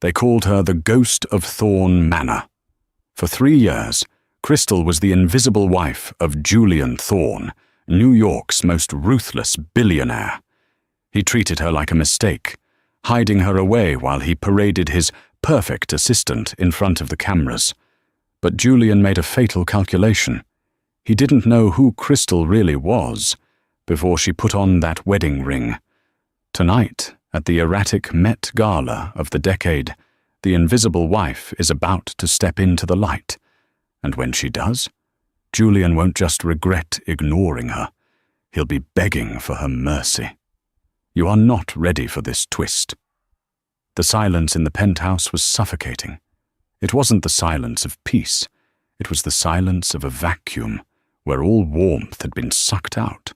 They called her the Ghost of Thorn Manor. For 3 years, Crystal was the invisible wife of Julian Thorn, New York's most ruthless billionaire. He treated her like a mistake, hiding her away while he paraded his perfect assistant in front of the cameras. But Julian made a fatal calculation. He didn't know who Crystal really was before she put on that wedding ring. Tonight, at the erratic Met Gala of the decade, the invisible wife is about to step into the light. And when she does, Julian won't just regret ignoring her. He'll be begging for her mercy. You are not ready for this twist. The silence in the penthouse was suffocating. It wasn't the silence of peace. It was the silence of a vacuum where all warmth had been sucked out.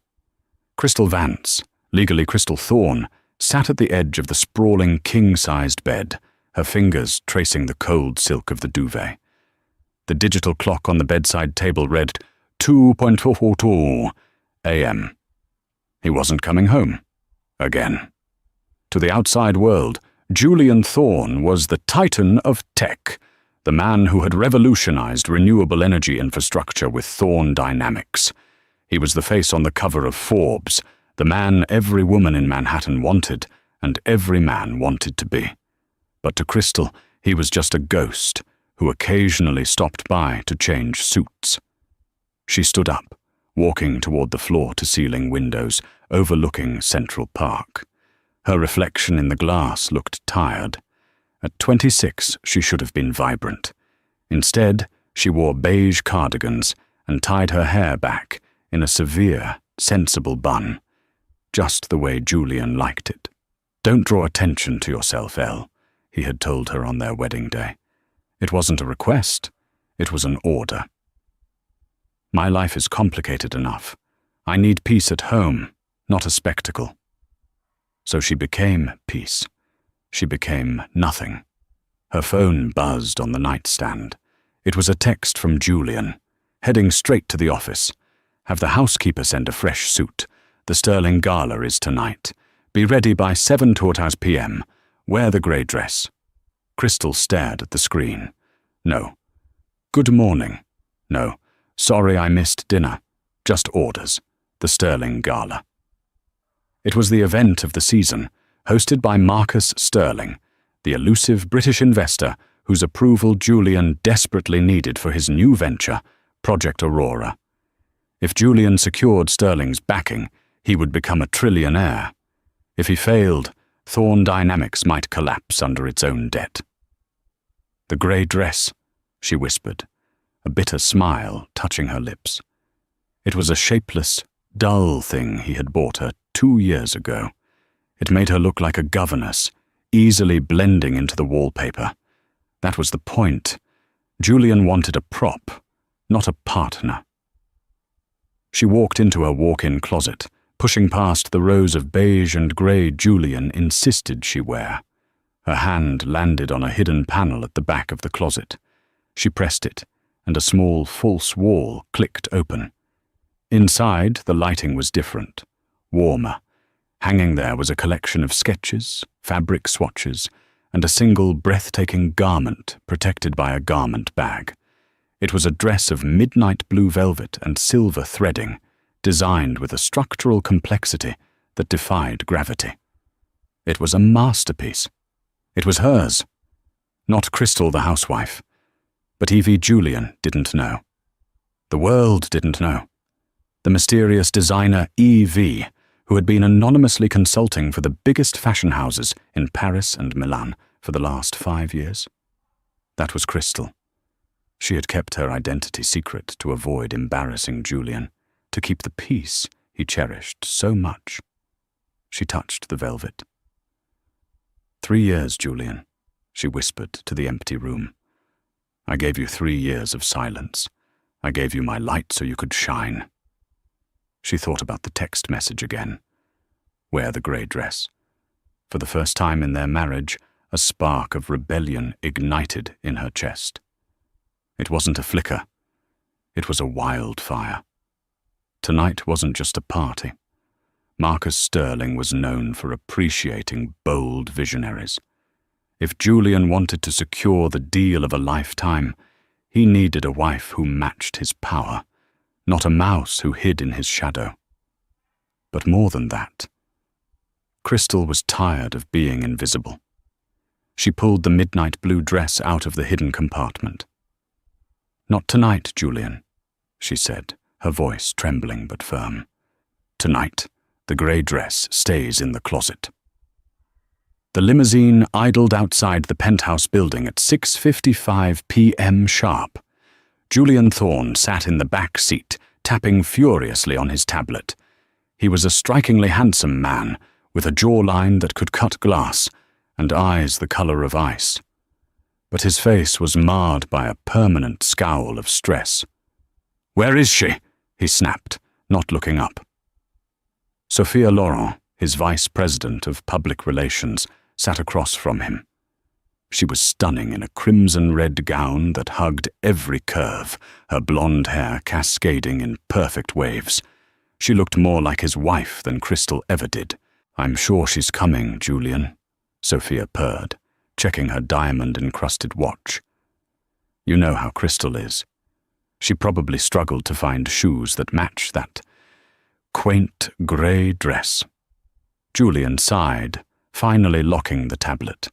Crystal Vance, legally Crystal Thorn, sat at the edge of the sprawling king-sized bed, her fingers tracing the cold silk of the duvet. The digital clock on the bedside table read 2:42 a.m. He wasn't coming home. Again. To the outside world, Julian Thorn was the titan of tech, the man who had revolutionized renewable energy infrastructure with Thorn Dynamics. He was the face on the cover of Forbes, the man every woman in Manhattan wanted, and every man wanted to be. But to Crystal, he was just a ghost who occasionally stopped by to change suits. She stood up, walking toward the floor-to-ceiling windows overlooking Central Park. Her reflection in the glass looked tired. At 26, she should have been vibrant. Instead, she wore beige cardigans and tied her hair back in a severe, sensible bun, just the way Julian liked it. "Don't draw attention to yourself, Elle," he had told her on their wedding day. It wasn't a request, it was an order. "My life is complicated enough. I need peace at home, not a spectacle." So she became peace. She became nothing. Her phone buzzed on the nightstand. It was a text from Julian, heading straight to the office. "Have the housekeeper send a fresh suit. The Sterling Gala is tonight. Be ready by 7:15 p.m. Wear the grey dress." Crystal stared at the screen. No. "Good morning." No. "Sorry I missed dinner." Just orders. The Sterling Gala. It was the event of the season, hosted by Marcus Sterling, the elusive British investor whose approval Julian desperately needed for his new venture, Project Aurora. If Julian secured Sterling's backing, he would become a trillionaire. If he failed, Thorn Dynamics might collapse under its own debt. "The grey dress," she whispered, a bitter smile touching her lips. It was a shapeless, dull thing he had bought her 2 years ago. It made her look like a governess, easily blending into the wallpaper. That was the point. Julian wanted a prop, not a partner. She walked into her walk-in closet, pushing past the rows of beige and grey Julian insisted she wear. Her hand landed on a hidden panel at the back of the closet. She pressed it, and a small false wall clicked open. Inside, the lighting was different, warmer. Hanging there was a collection of sketches, fabric swatches, and a single breathtaking garment protected by a garment bag. It was a dress of midnight blue velvet and silver threading, designed with a structural complexity that defied gravity. It was a masterpiece. It was hers. Not Crystal the housewife. But Evie Julian didn't know. The world didn't know. The mysterious designer E.V., who had been anonymously consulting for the biggest fashion houses in Paris and Milan for the last 5 years. That was Crystal. She had kept her identity secret to avoid embarrassing Julian, to keep the peace he cherished so much. She touched the velvet. 3 years, Julian, she whispered to the empty room. I gave you 3 years of silence. I gave you my light so you could shine. She thought about the text message again. Wear the grey dress. For the first time in their marriage, a spark of rebellion ignited in her chest. It wasn't a flicker. It was a wildfire. Tonight wasn't just a party. Marcus Sterling was known for appreciating bold visionaries. If Julian wanted to secure the deal of a lifetime, he needed a wife who matched his power, not a mouse who hid in his shadow. But more than that, Crystal was tired of being invisible. She pulled the midnight blue dress out of the hidden compartment. "Not tonight, Julian," she said, her voice trembling but firm. "Tonight, the grey dress stays in the closet." The limousine idled outside the penthouse building at 6:55 p.m. sharp. Julian Thorne sat in the back seat, tapping furiously on his tablet. He was a strikingly handsome man, with a jawline that could cut glass and eyes the colour of ice. But his face was marred by a permanent scowl of stress. "Where is she?" he snapped, not looking up. Sophia Laurent, his vice president of public relations, sat across from him. She was stunning in a crimson-red gown that hugged every curve, her blonde hair cascading in perfect waves. She looked more like his wife than Crystal ever did. "I'm sure she's coming, Julian," Sophia purred, checking her diamond-encrusted watch. "You know how Crystal is. She probably struggled to find shoes that match that quaint grey dress." Julian sighed, finally locking the tablet.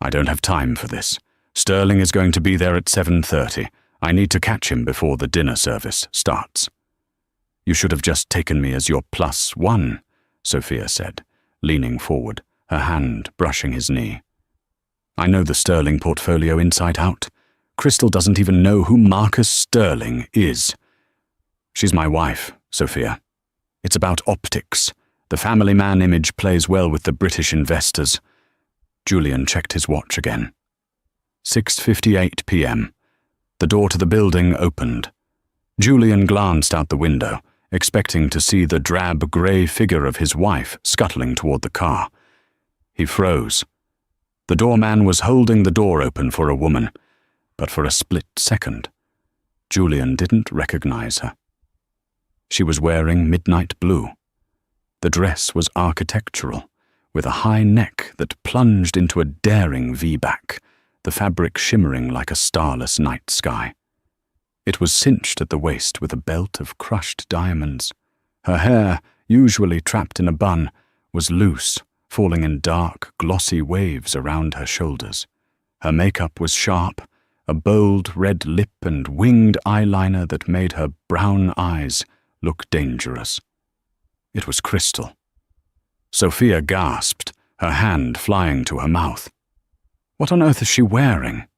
"I don't have time for this. Sterling is going to be there at 7:30. I need to catch him before the dinner service starts." "You should have just taken me as your +1, Sophia said, leaning forward, her hand brushing his knee. "I know the Sterling portfolio inside out. Crystal doesn't even know who Marcus Sterling is." "She's my wife, Sophia. It's about optics. The family man image plays well with the British investors." Julian checked his watch again. 6:58 p.m. The door to the building opened. Julian glanced out the window, expecting to see the drab grey figure of his wife scuttling toward the car. He froze. The doorman was holding the door open for a woman, but for a split second, Julian didn't recognize her. She was wearing midnight blue. The dress was architectural, with a high neck that plunged into a daring V-back, the fabric shimmering like a starless night sky. It was cinched at the waist with a belt of crushed diamonds. Her hair, usually trapped in a bun, was loose, falling in dark, glossy waves around her shoulders. Her makeup was sharp, a bold red lip and winged eyeliner that made her brown eyes look dangerous. It was Crystal. Sophia gasped, her hand flying to her mouth. "What on earth is she wearing?"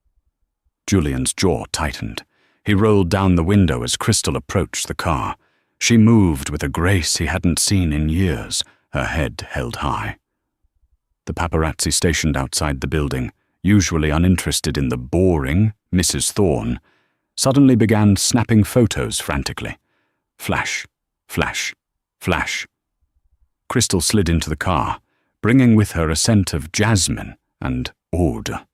Julian's jaw tightened. He rolled down the window as Crystal approached the car. She moved with a grace he hadn't seen in years, her head held high. The paparazzi stationed outside the building, usually uninterested in the boring Mrs. Thorne, suddenly began snapping photos frantically. Flash, flash, flash. Crystal slid into the car, bringing with her a scent of jasmine and oud,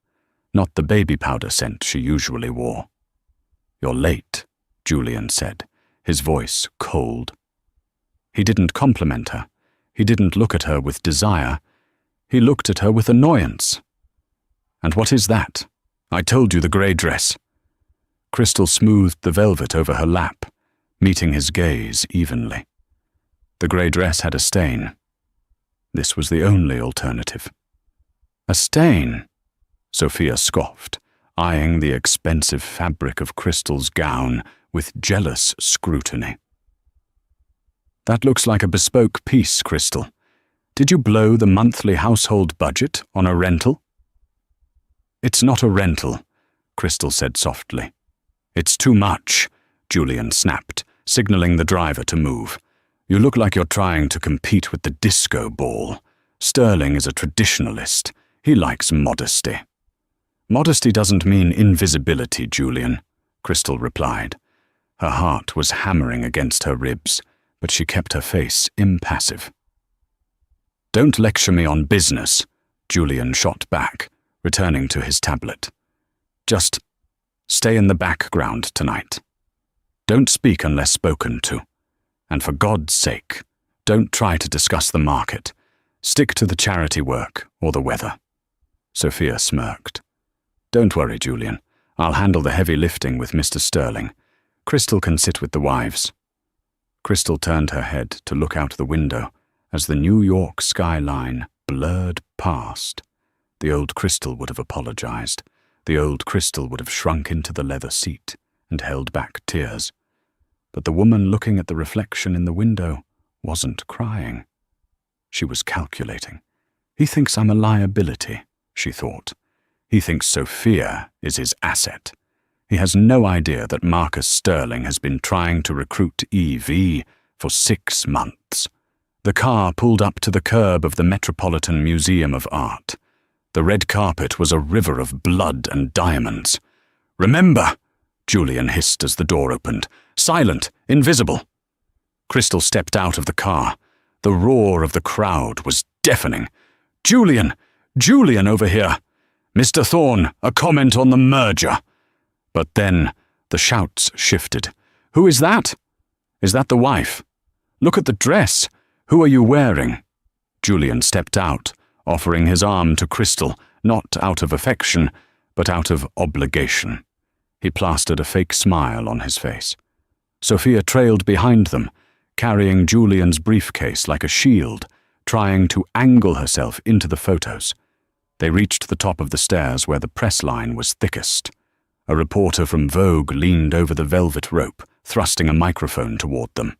not the baby powder scent she usually wore. "You're late," Julian said, his voice cold. He didn't compliment her. He didn't look at her with desire. He looked at her with annoyance. "And what is that? I told you the grey dress." Crystal smoothed the velvet over her lap, meeting his gaze evenly. The grey dress had a stain. This was the only alternative. "A stain?" Sophia scoffed, eyeing the expensive fabric of Crystal's gown with jealous scrutiny. "That looks like a bespoke piece, Crystal. Did you blow the monthly household budget on a rental?" "It's not a rental," Crystal said softly. "It's too much," Julian snapped, signaling the driver to move. "You look like you're trying to compete with the disco ball. Sterling is a traditionalist. He likes modesty." "Modesty doesn't mean invisibility, Julian," Crystal replied. Her heart was hammering against her ribs, but she kept her face impassive. "Don't lecture me on business," Julian shot back, returning to his tablet. "Just stay in the background tonight. Don't speak unless spoken to. And for God's sake, don't try to discuss the market. Stick to the charity work or the weather." Sophia smirked. Don't worry, Julian. I'll handle the heavy lifting with Mr. Sterling. Crystal can sit with the wives. Crystal turned her head to look out the window as the New York skyline blurred past. The old Crystal would have apologized. The old Crystal would have shrunk into the leather seat and held back tears. But the woman looking at the reflection in the window wasn't crying. She was calculating. He thinks I'm a liability, she thought. He thinks Sophia is his asset. He has no idea that Marcus Sterling has been trying to recruit EV for 6 months. The car pulled up to the curb of the Metropolitan Museum of Art. The red carpet was a river of blood and diamonds. "Remember!" Julian hissed as the door opened. "Silent, invisible." Crystal stepped out of the car. The roar of the crowd was deafening. "Julian! Julian over here! Mr. Thorne, a comment on the merger!" But then the shouts shifted. "Who is that? Is that the wife? Look at the dress. Who are you wearing?" Julian stepped out, offering his arm to Crystal, not out of affection, but out of obligation. He plastered a fake smile on his face. Sophia trailed behind them, carrying Julian's briefcase like a shield, trying to angle herself into the photos. They reached the top of the stairs where the press line was thickest. A reporter from Vogue leaned over the velvet rope, thrusting a microphone toward them.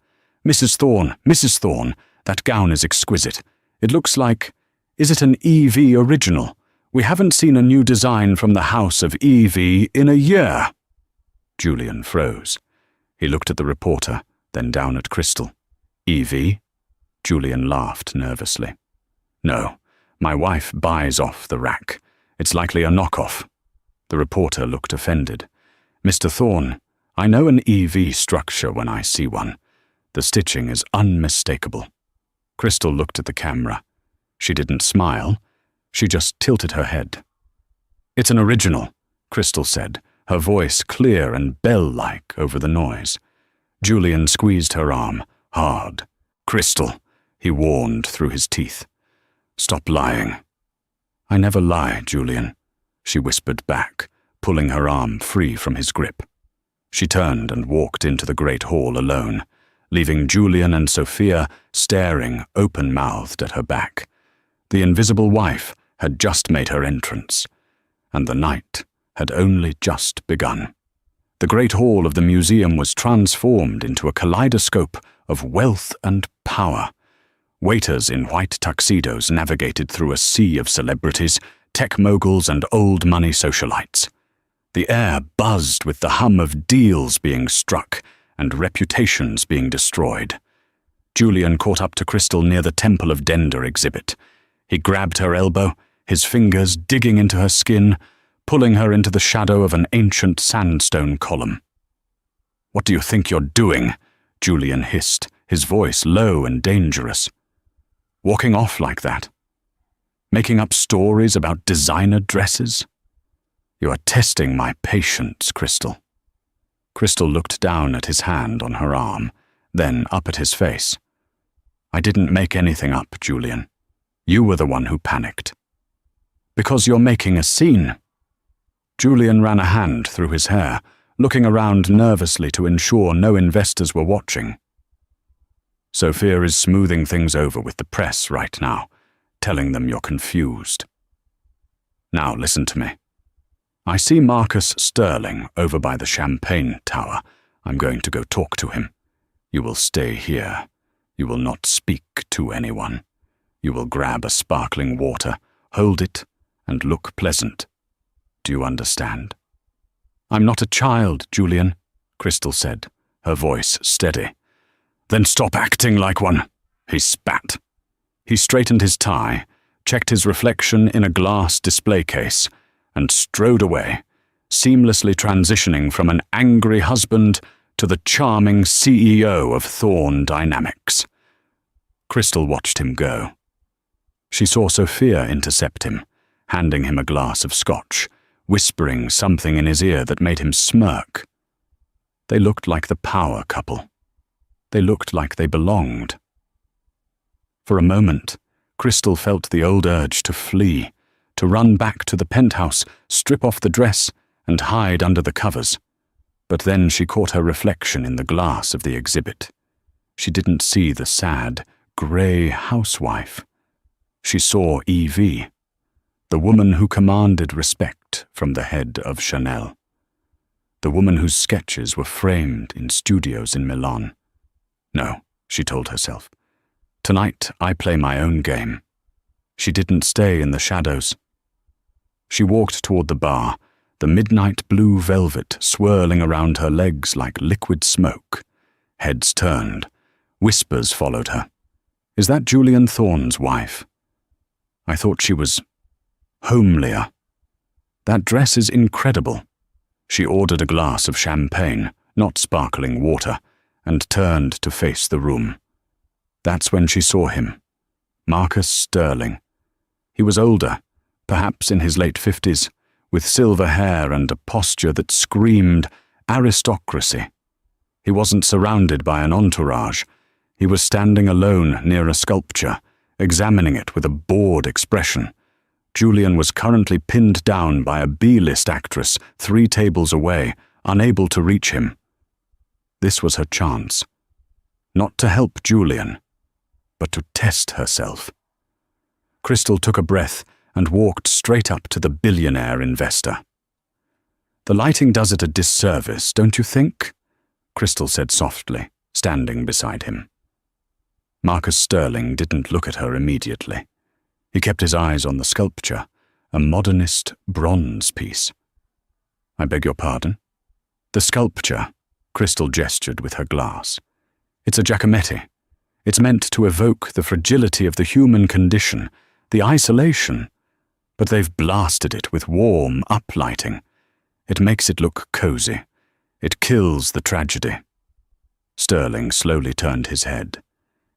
Mrs. Thorne, that gown is exquisite. It looks like... Is it an EV original? We haven't seen a new design from the house of EV in a year." Julian froze. He looked at the reporter, then down at Crystal. "EV?" Julian laughed nervously. "No, my wife buys off the rack. It's likely a knockoff." The reporter looked offended. "Mr. Thorne, I know an EV structure when I see one. The stitching is unmistakable." Crystal looked at the camera. She didn't smile. She just tilted her head. "It's an original," Crystal said, her voice clear and bell-like over the noise. Julian squeezed her arm, hard. "Crystal," he warned through his teeth. "Stop lying." "I never lie, Julian," she whispered back, pulling her arm free from his grip. She turned and walked into the great hall alone, leaving Julian and Sophia staring open-mouthed at her back. The invisible wife had just made her entrance, and the night had only just begun. The great hall of the museum was transformed into a kaleidoscope of wealth and power. Waiters in white tuxedos navigated through a sea of celebrities, tech moguls and old money socialites. The air buzzed with the hum of deals being struck and reputations being destroyed. Julian caught up to Crystal near the Temple of Dender exhibit. He grabbed her elbow, his fingers digging into her skin, pulling her into the shadow of an ancient sandstone column. "What do you think you're doing?" Julian hissed, his voice low and dangerous. "Walking off like that? Making up stories about designer dresses? You are testing my patience, Crystal." Crystal looked down at his hand on her arm, then up at his face. "I didn't make anything up, Julian. You were the one who panicked." "Because you're making a scene." Julian ran a hand through his hair, looking around nervously to ensure no investors were watching. "Sophia is smoothing things over with the press right now, telling them you're confused. Now listen to me. I see Marcus Sterling over by the Champagne Tower. I'm going to go talk to him. You will stay here. You will not speak to anyone. You will grab a sparkling water, hold it, and look pleasant. Do you understand?" "I'm not a child, Julian," Crystal said, her voice steady. "Then stop acting like one," he spat. He straightened his tie, checked his reflection in a glass display case, and strode away, seamlessly transitioning from an angry husband to the charming CEO of Thorne Dynamics. Crystal watched him go. She saw Sophia intercept him, handing him a glass of scotch, whispering something in his ear that made him smirk. They looked like the power couple. They looked like they belonged. For a moment, Crystal felt the old urge to flee, to run back to the penthouse, strip off the dress, and hide under the covers. But then she caught her reflection in the glass of the exhibit. She didn't see the sad, grey housewife. She saw Evie, the woman who commanded respect from the head of Chanel. The woman whose sketches were framed in studios in Milan. No, she told herself. Tonight I play my own game. She didn't stay in the shadows. She walked toward the bar, the midnight blue velvet swirling around her legs like liquid smoke. Heads turned. Whispers followed her. Is that Julian Thorne's wife? I thought she was homelier. That dress is incredible. She ordered a glass of champagne, not sparkling water, and turned to face the room. That's when she saw him. Marcus Sterling. He was older, perhaps in his late 50s, with silver hair and a posture that screamed aristocracy. He wasn't surrounded by an entourage. He was standing alone near a sculpture, examining it with a bored expression. Julian was currently pinned down by a B-list actress 3 tables away, unable to reach him. This was her chance. Not to help Julian, but to test herself. Crystal took a breath and walked straight up to the billionaire investor. The lighting does it a disservice, don't you think? Crystal said softly, standing beside him. Marcus Sterling didn't look at her immediately. He kept his eyes on the sculpture, a modernist bronze piece. I beg your pardon? The sculpture, Crystal gestured with her glass. It's a Giacometti. It's meant to evoke the fragility of the human condition, the isolation, but they've blasted it with warm uplighting. It makes it look cozy. It kills the tragedy. Sterling slowly turned his head.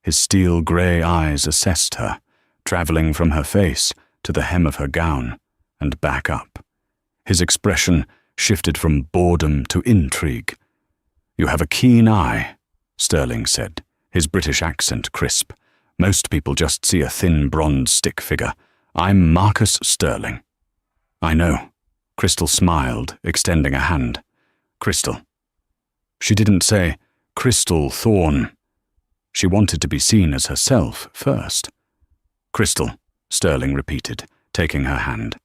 His steel-grey eyes assessed her, travelling from her face to the hem of her gown and back up. His expression shifted from boredom to intrigue. You have a keen eye, Sterling said, his British accent crisp. Most people just see a thin bronze stick figure. I'm Marcus Sterling. I know. Crystal smiled, extending a hand. Crystal. She didn't say, Crystal Thorne. She wanted to be seen as herself first. Crystal, Sterling repeated, taking her hand.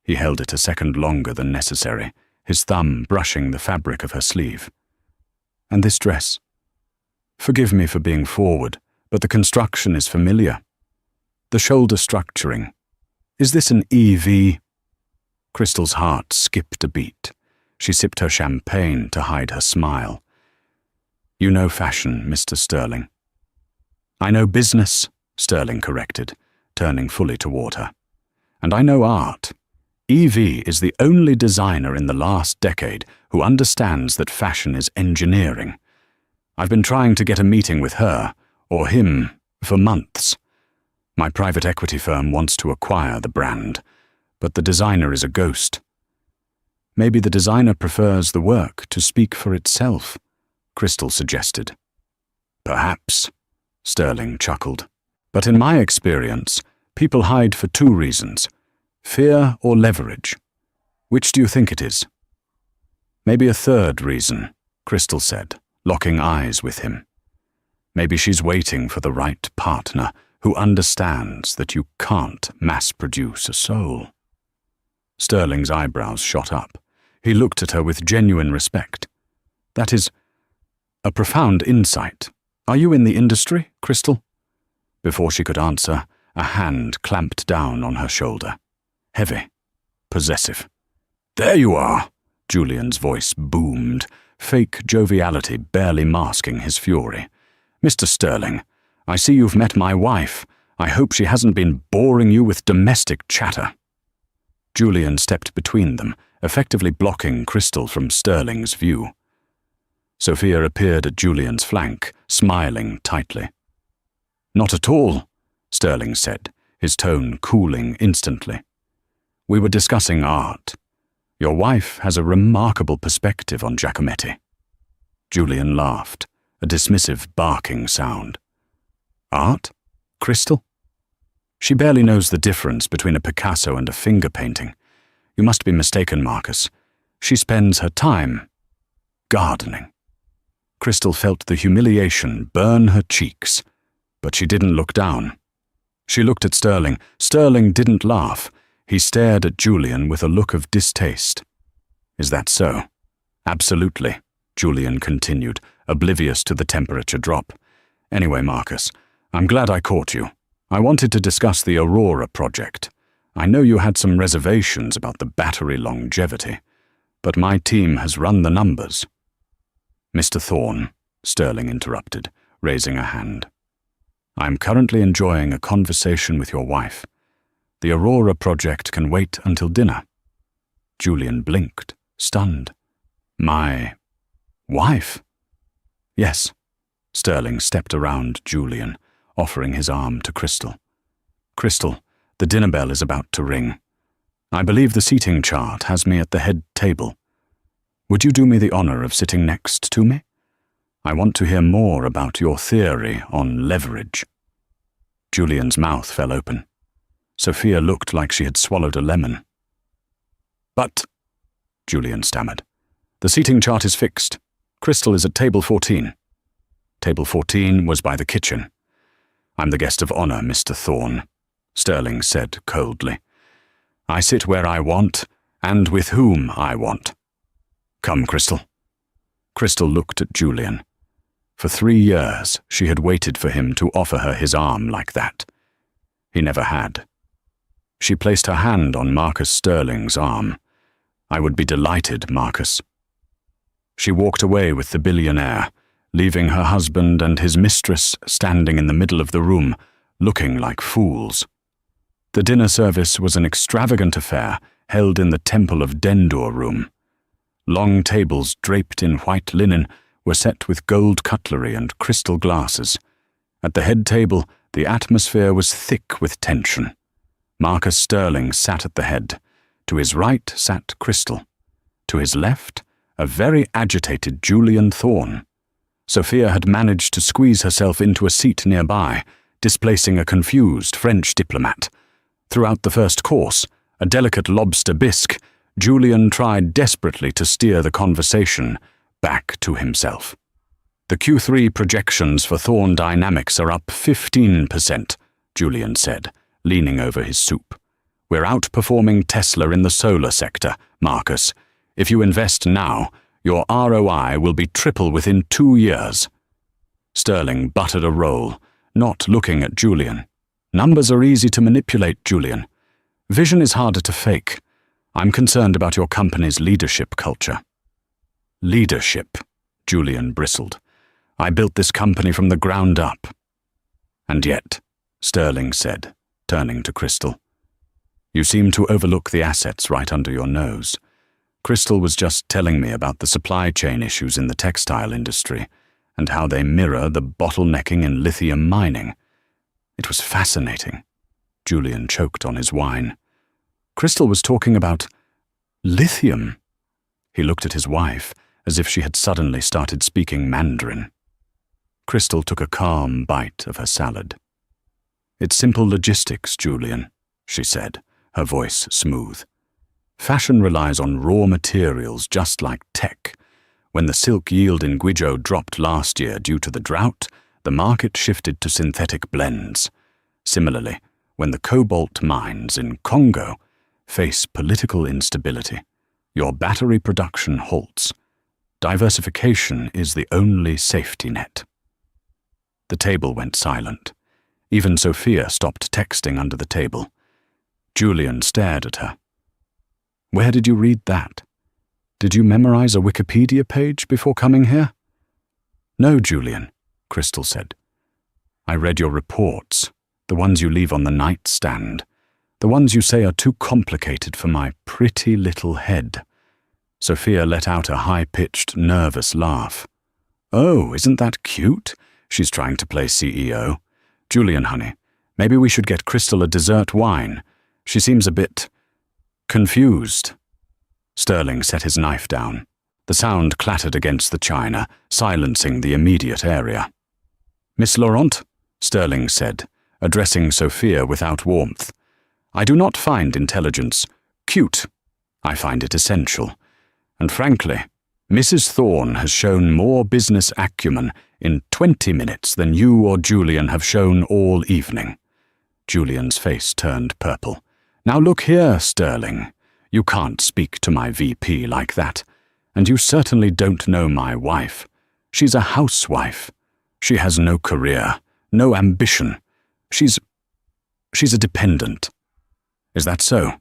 He held it a second longer than necessary, his thumb brushing the fabric of her sleeve. And this dress? Forgive me for being forward, but the construction is familiar. The shoulder structuring. Is this an EV? Crystal's heart skipped a beat. She sipped her champagne to hide her smile. You know fashion, Mr. Sterling. I know business, Sterling corrected, turning fully toward her. And I know art. Evie is the only designer in the last decade who understands that fashion is engineering. I've been trying to get a meeting with her, or him, for months. My private equity firm wants to acquire the brand, but the designer is a ghost. Maybe the designer prefers the work to speak for itself, Crystal suggested. Perhaps, Sterling chuckled. But in my experience, people hide for 2 reasons, fear or leverage. Which do you think it is? Maybe a 3rd reason, Crystal said, locking eyes with him. Maybe she's waiting for the right partner who understands that you can't mass-produce a soul. Sterling's eyebrows shot up. He looked at her with genuine respect. That is a profound insight. Are you in the industry, Crystal? Before she could answer, a hand clamped down on her shoulder. Heavy, possessive. There you are, Julian's voice boomed, fake joviality barely masking his fury. Mr. Sterling, I see you've met my wife. I hope she hasn't been boring you with domestic chatter. Julian stepped between them, effectively blocking Crystal from Sterling's view. Sophia appeared at Julian's flank, smiling tightly. Not at all, Sterling said, his tone cooling instantly. We were discussing art. Your wife has a remarkable perspective on Giacometti. Julian laughed, a dismissive barking sound. Art? Crystal? She barely knows the difference between a Picasso and a finger painting. You must be mistaken, Marcus. She spends her time gardening. Crystal felt the humiliation burn her cheeks, but she didn't look down. She looked at Sterling. Sterling didn't laugh. He stared at Julian with a look of distaste. Is that so? Absolutely, Julian continued, oblivious to the temperature drop. Anyway, Marcus, I'm glad I caught you. I wanted to discuss the Aurora project. I know you had some reservations about the battery longevity, but my team has run the numbers. Mr. Thorne, Sterling interrupted, raising a hand. I am currently enjoying a conversation with your wife. The Aurora project can wait until dinner. Julian blinked, stunned. My wife? Yes. Sterling stepped around Julian, offering his arm to Crystal. Crystal, the dinner bell is about to ring. I believe the seating chart has me at the head table. Would you do me the honor of sitting next to me? I want to hear more about your theory on leverage. Julian's mouth fell open. Sophia looked like she had swallowed a lemon. But, Julian stammered, the seating chart is fixed. Crystal is at table 14. Table 14 was by the kitchen. I'm the guest of honor, Mr. Thorne, Sterling said coldly. I sit where I want, and with whom I want. Come, Crystal. Crystal looked at Julian. For 3 years, she had waited for him to offer her his arm like that. He never had. She placed her hand on Marcus Sterling's arm. I would be delighted, Marcus. She walked away with the billionaire, leaving her husband and his mistress standing in the middle of the room, looking like fools. The dinner service was an extravagant affair held in the Temple of Dendur room. Long tables draped in white linen were set with gold cutlery and crystal glasses. At the head table, the atmosphere was thick with tension. Marcus Sterling sat at the head. To his right sat Crystal. To his left, a very agitated Julian Thorne. Sophia had managed to squeeze herself into a seat nearby, displacing a confused French diplomat. Throughout the first course, a delicate lobster bisque, Julian tried desperately to steer the conversation back to himself. The Q3 projections for Thorne Dynamics are up 15%, Julian said, leaning over his soup. We're outperforming Tesla in the solar sector, Marcus. If you invest now, your ROI will be triple within 2 years. Sterling buttered a roll, not looking at Julian. Numbers are easy to manipulate, Julian. Vision is harder to fake. I'm concerned about your company's leadership culture. Leadership, Julian bristled. I built this company from the ground up. And yet, Sterling said, turning to Crystal, you seem to overlook the assets right under your nose. Crystal was just telling me about the supply chain issues in the textile industry and how they mirror the bottlenecking in lithium mining. It was fascinating. Julian choked on his wine. Crystal was talking about lithium. He looked at his wife as if she had suddenly started speaking Mandarin. Crystal took a calm bite of her salad. It's simple logistics, Julian, she said, her voice smooth. Fashion relies on raw materials just like tech. When the silk yield in Guizhou dropped last year due to the drought, the market shifted to synthetic blends. Similarly, when the cobalt mines in Congo face political instability, your battery production halts. Diversification is the only safety net. The table went silent. Even Sophia stopped texting under the table. Julian stared at her. Where did you read that? Did you memorize a Wikipedia page before coming here? No, Julian, Crystal said. I read your reports, the ones you leave on the nightstand, the ones you say are too complicated for my pretty little head. Sophia let out a high-pitched, nervous laugh. Oh, isn't that cute? She's trying to play CEO. Julian, honey, maybe we should get Crystal a dessert wine. She seems a bit confused. Sterling set his knife down. The sound clattered against the china, silencing the immediate area. Miss Laurent, Sterling said, addressing Sophia without warmth. "I do not find intelligence cute. I find it essential. And frankly, Mrs. Thorne has shown more business acumen in 20 minutes than you or Julian have shown all evening." Julian's face turned purple. "Now look here, Sterling. You can't speak to my VP like that. And you certainly don't know my wife. She's a housewife. She has no career, no ambition. She's a dependent." "Is that so?"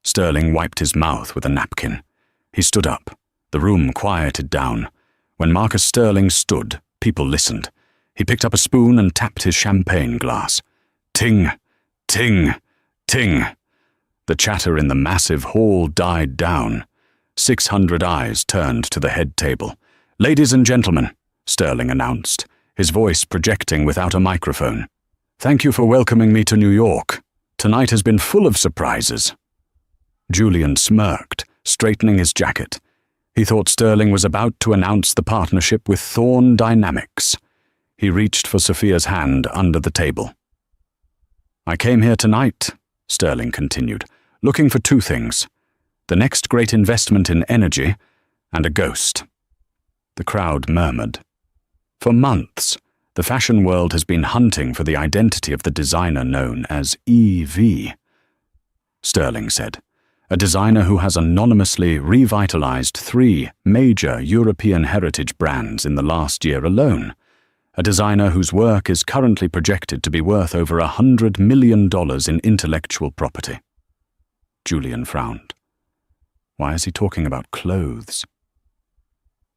Sterling wiped his mouth with a napkin. He stood up. The room quieted down. When Marcus Sterling stood, people listened. He picked up a spoon and tapped his champagne glass. Ting, ting, ting. The chatter in the massive hall died down. 600 eyes turned to the head table. "Ladies and gentlemen," Sterling announced, his voice projecting without a microphone. "Thank you for welcoming me to New York. Tonight has been full of surprises." Julian smirked, straightening his jacket. He thought Sterling was about to announce the partnership with Thorne Dynamics. He reached for Sophia's hand under the table. "I came here tonight," Sterling continued, "looking for two things: the next great investment in energy and a ghost." The crowd murmured. For months, the fashion world has been hunting for the identity of the designer known as EV. Sterling said, "A designer who has anonymously revitalized 3 major European heritage brands in the last year alone. A designer whose work is currently projected to be worth over $100 million in intellectual property." Julian frowned. Why is he talking about clothes?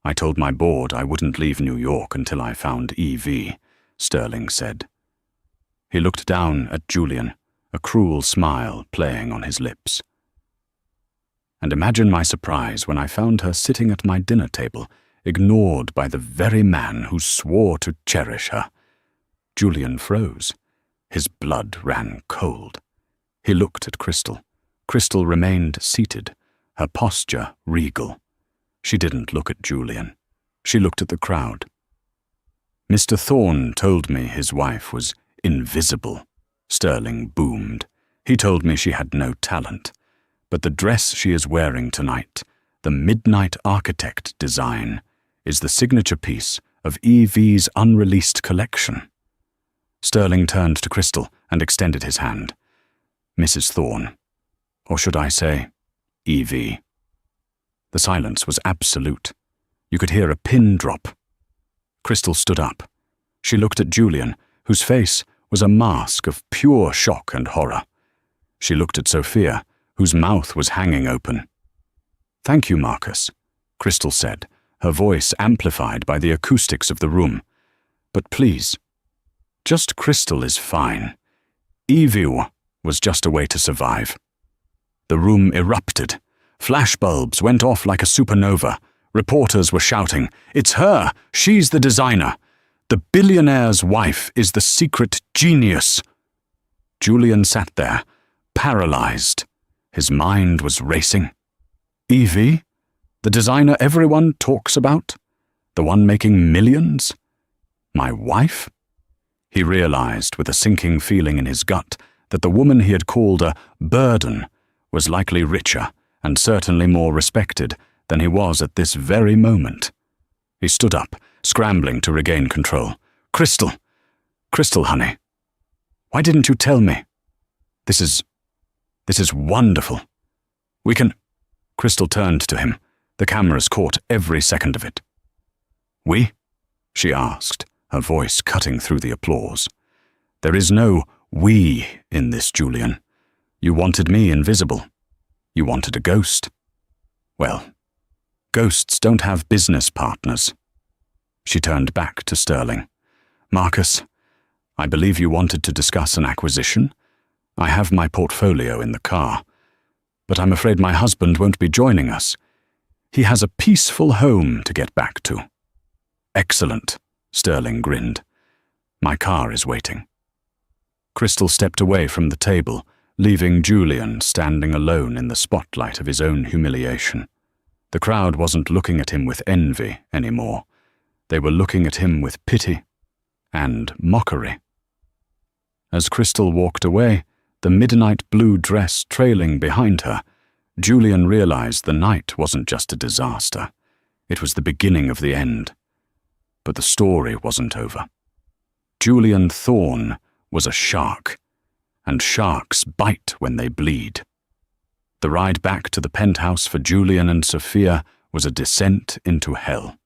"I told my board I wouldn't leave New York until I found EV, Sterling said. He looked down at Julian, a cruel smile playing on his lips. And imagine my surprise when I found her sitting at my dinner table, ignored by the very man who swore to cherish her. Julian froze. His blood ran cold. He looked at Crystal. Crystal remained seated, her posture regal. She didn't look at Julian. She looked at the crowd. "Mr. Thorne told me his wife was invisible," Sterling boomed. "He told me she had no talent. But the dress she is wearing tonight, the Midnight Architect design, is the signature piece of EV's unreleased collection." Sterling turned to Crystal and extended his hand. "Mrs. Thorne, or should I say, EV." The silence was absolute. You could hear a pin drop. Crystal stood up. She looked at Julian, whose face was a mask of pure shock and horror. She looked at Sophia, whose mouth was hanging open. "Thank you, Marcus," Crystal said, her voice amplified by the acoustics of the room. "But please, just Crystal is fine. Evil was just a way to survive." The room erupted. Flashbulbs went off like a supernova. Reporters were shouting, "It's her! She's the designer! The billionaire's wife is the secret genius!" Julian sat there, paralyzed. His mind was racing. Evie? The designer everyone talks about? The one making millions? My wife? He realized with a sinking feeling in his gut that the woman he had called a burden was likely richer and certainly more respected than he was at this very moment. He stood up, scrambling to regain control. "Crystal! Crystal, honey! Why didn't you tell me? This is wonderful. We can—" Crystal turned to him. The cameras caught every second of it. "We?" she asked, her voice cutting through the applause. "There is no we in this, Julian. You wanted me invisible. You wanted a ghost. Well, ghosts don't have business partners." She turned back to Sterling. "Marcus, I believe you wanted to discuss an acquisition. I have my portfolio in the car, but I'm afraid my husband won't be joining us. He has a peaceful home to get back to." "Excellent," Sterling grinned. "My car is waiting." Crystal stepped away from the table, leaving Julian standing alone in the spotlight of his own humiliation. The crowd wasn't looking at him with envy anymore. They were looking at him with pity and mockery. As Crystal walked away, the midnight blue dress trailing behind her, Julian realized the night wasn't just a disaster. It was the beginning of the end. But the story wasn't over. Julian Thorne was a shark, and sharks bite when they bleed. The ride back to the penthouse for Julian and Sophia was a descent into hell.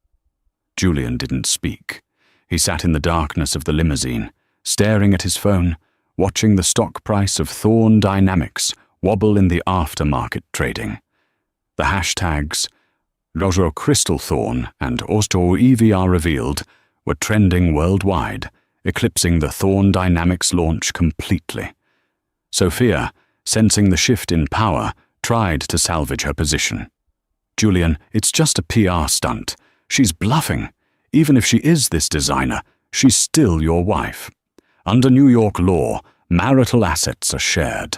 Julian didn't speak. He sat in the darkness of the limousine, staring at his phone, watching the stock price of Thorne Dynamics wobble in the aftermarket trading. The hashtags Rojo Crystal Thorne and Osto EVR revealed were trending worldwide, eclipsing the Thorne Dynamics launch completely. Sophia, sensing the shift in power, tried to salvage her position. Julian, it's just a PR stunt. She's bluffing. Even if she is this designer, she's still your wife. Under New York law, marital assets are shared.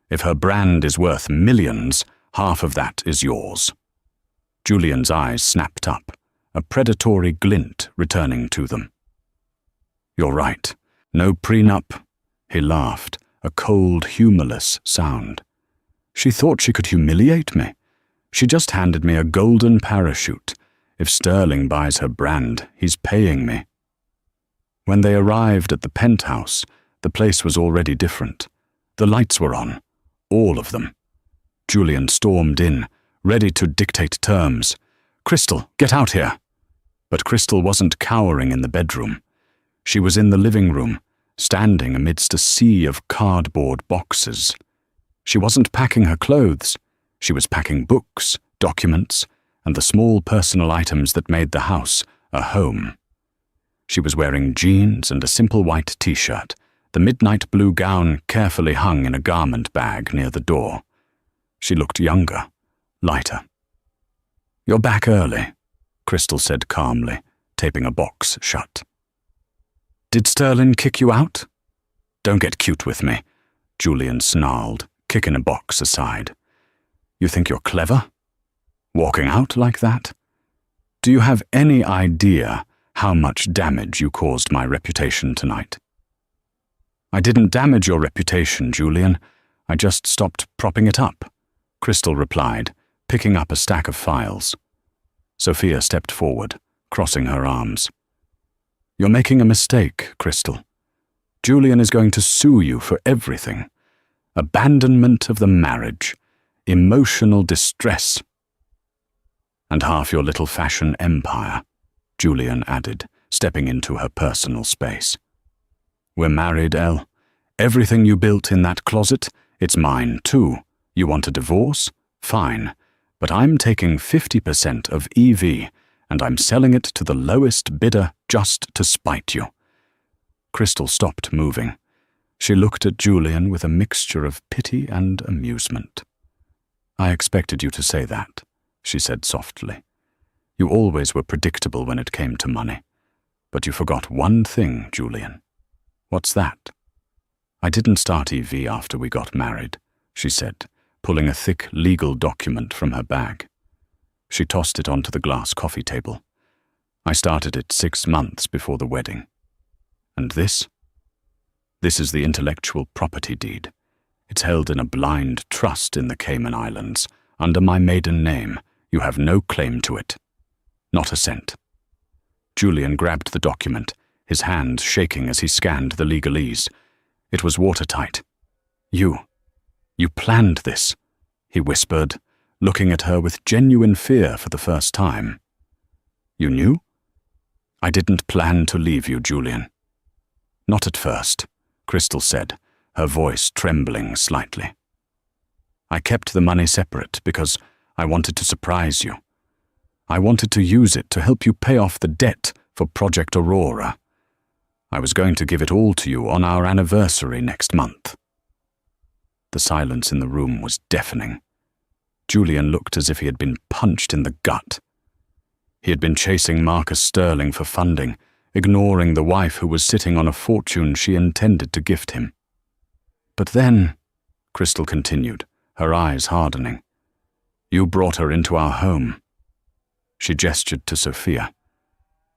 If her brand is worth millions, half of that is yours. Julian's eyes snapped up, a predatory glint returning to them. You're right. No prenup. He laughed, a cold, humorless sound. She thought she could humiliate me. She just handed me a golden parachute. If Sterling buys her brand, he's paying me. When they arrived at the penthouse, the place was already different. The lights were on, all of them. Julian stormed in, ready to dictate terms. Crystal, get out here. But Crystal wasn't cowering in the bedroom. She was in the living room, standing amidst a sea of cardboard boxes. She wasn't packing her clothes. She was packing books, documents, and the small personal items that made the house a home. She was wearing jeans and a simple white t-shirt, the midnight blue gown carefully hung in a garment bag near the door. She looked younger, lighter. You're back early, Crystal said calmly, taping a box shut. Did Sterling kick you out? Don't get cute with me, Julian snarled, kicking a box aside. You think you're clever? Walking out like that? Do you have any idea how much damage you caused my reputation tonight? I didn't damage your reputation, Julian. I just stopped propping it up, Crystal replied, picking up a stack of files. Sophia stepped forward, crossing her arms. You're making a mistake, Crystal. Julian is going to sue you for everything. Abandonment of the marriage, emotional distress, and half your little fashion empire, Julian added, stepping into her personal space. We're married, Elle. Everything you built in that closet, it's mine too. You want a divorce? Fine. But I'm taking 50% of EV, and I'm selling it to the lowest bidder just to spite you. Crystal stopped moving. She looked at Julian with a mixture of pity and amusement. I expected you to say that, she said softly. You always were predictable when it came to money. But you forgot one thing, Julian. What's that? I didn't start EV after we got married, she said, pulling a thick legal document from her bag. She tossed it onto the glass coffee table. I started it 6 months before the wedding. And this? This is the intellectual property deed. It's held in a blind trust in the Cayman Islands. Under my maiden name, you have no claim to it. Not a cent. Julian grabbed the document, his hand shaking as he scanned the legalese. It was watertight. You planned this, he whispered, looking at her with genuine fear for the first time. You knew? I didn't plan to leave you, Julian. Not at first, Crystal said, her voice trembling slightly. I kept the money separate because I wanted to surprise you. I wanted to use it to help you pay off the debt for Project Aurora. I was going to give it all to you on our anniversary next month. The silence in the room was deafening. Julian looked as if he had been punched in the gut. He had been chasing Marcus Sterling for funding, ignoring the wife who was sitting on a fortune she intended to gift him. But then, Crystal continued, her eyes hardening, you brought her into our home. She gestured to Sophia.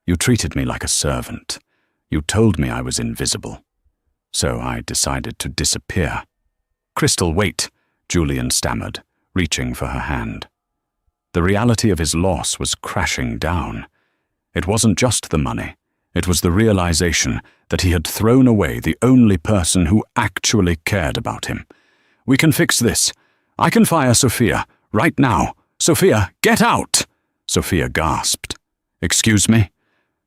You treated me like a servant. You told me I was invisible. So I decided to disappear. "Crystal, wait," Julian stammered, reaching for her hand. The reality of his loss was crashing down. It wasn't just the money. It was the realization that he had thrown away the only person who actually cared about him. "We can fix this. I can fire Sophia, right now. Sophia, get out!" Sophia gasped. "Excuse me?"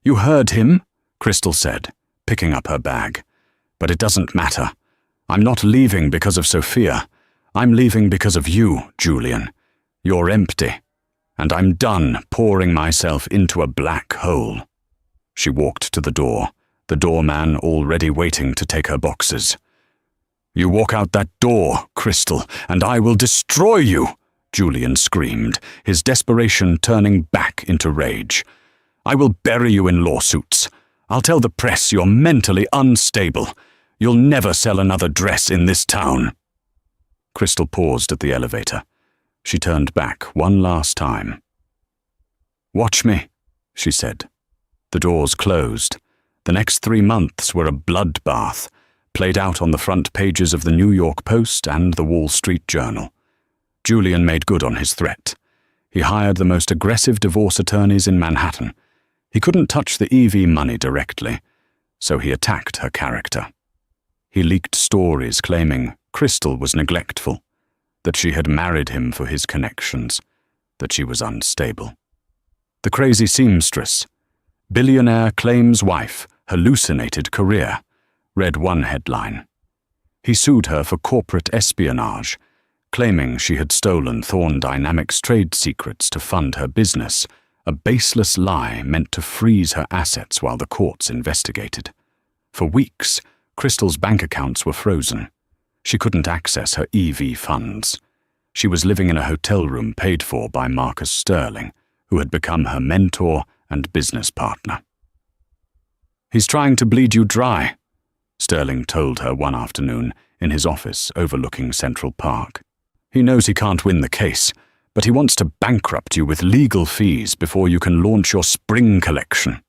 "You heard him," Crystal said, picking up her bag. "But it doesn't matter. I'm not leaving because of Sophia. I'm leaving because of you, Julian. You're empty. And I'm done pouring myself into a black hole." She walked to the door, the doorman already waiting to take her boxes. "You walk out that door, Crystal, and I will destroy you," Julian screamed, his desperation turning back into rage. "I will bury you in lawsuits. I'll tell the press you're mentally unstable. You'll never sell another dress in this town." Crystal paused at the elevator. She turned back one last time. "Watch me," she said. The doors closed. The next 3 months were a bloodbath, played out on the front pages of the New York Post and the Wall Street Journal. Julian made good on his threat. He hired the most aggressive divorce attorneys in Manhattan. He couldn't touch the EV money directly, so he attacked her character. He leaked stories claiming Crystal was neglectful, that she had married him for his connections, that she was unstable. The crazy seamstress, "Billionaire claims wife, hallucinated career," read one headline. He sued her for corporate espionage, claiming she had stolen Thorne Dynamics trade secrets to fund her business, a baseless lie meant to freeze her assets while the courts investigated. For weeks, Crystal's bank accounts were frozen. She couldn't access her EV funds. She was living in a hotel room paid for by Marcus Sterling, who had become her mentor and business partner. "He's trying to bleed you dry," Sterling told her one afternoon in his office overlooking Central Park. "He knows he can't win the case, but he wants to bankrupt you with legal fees before you can launch your spring collection."